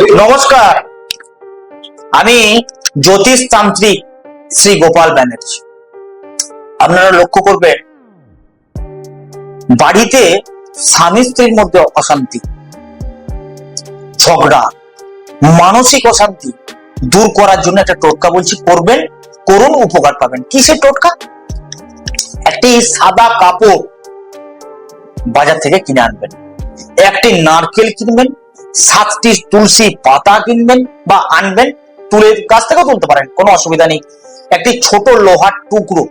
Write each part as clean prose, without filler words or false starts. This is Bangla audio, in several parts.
নমস্কার, আমি জ্যোতিষ তান্ত্রিক শ্রী গোপাল ব্যানার্জি। আপনারা লক্ষ্য করবেন, বাড়িতে স্বামী স্ত্রীর মধ্যে অশান্তি, ঝগড়া, মানসিক অশান্তি দূর করার জন্য একটা টোটকা বলছি, করবেন, করুন, উপকার পাবেন। কিসের টোটকা? একটি সাদা কাপড় বাজার থেকে কিনে আনবেন, একটি নারকেল কিনবেন, 7টি তুলসী পাতা কিনবেন বা আনবেন, তুলের গাছ থেকেও তুলতে পারেন, কোনো অসুবিধা নেই। একটি ছোট লোহার টুকরো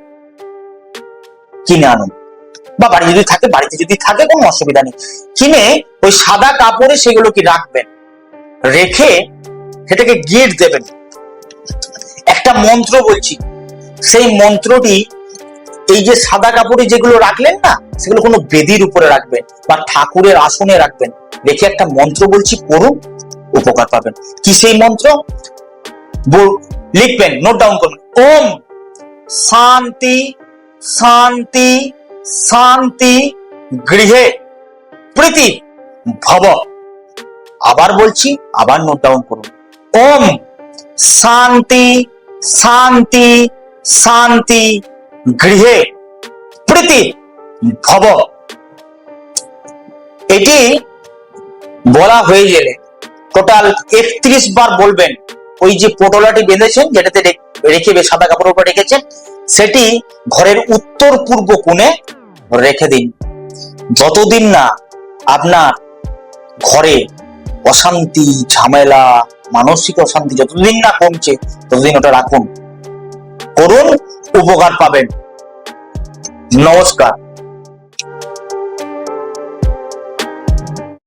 কিনে আনুন, বা বাড়িতে যদি থাকে কোনো অসুবিধা নেই। কিনে ওই সাদা কাপড়ে সেগুলোকে রাখবেন, রেখে সেটাকে গিট দেবেন। একটা মন্ত্র বলছি, সেই মন্ত্রটি এই যে সাদা কাপড়ে যেগুলো রাখলেন না, সেগুলো কোনো বেদির উপরে রাখবেন বা ঠাকুরের আসনে রাখবেন। রেখে একটা মন্ত্র বলছি, করুন, উপকার পাবেন। কি সেই মন্ত্র? লিখবেন, নোট ডাউন করবেন। ওম শান্তি শান্তি শান্তি গৃহে প্রীতি ভব। আবার বলছি, আবার নোট ডাউন করুন। ওম শান্তি শান্তি শান্তি গৃহে প্রীতি ভব। এটি বলা হয়ে গেলে টোটাল 31 বার বলবেন। ওই যে পটোলাটি বেঁধেছেন, যেটাতে রেখে সাদা কাপড়ের উপর রেখেছেন, সেটি ঘরের উত্তর পূর্ব কোণে রেখে দিন। যতদিন না আপনার ঘরে অশান্তি, ঝামেলা, মানসিক অশান্তি যতদিন না কমছে, ততদিন ওটা রাখুন, করুন, উপকার পাবেন। নমস্কার।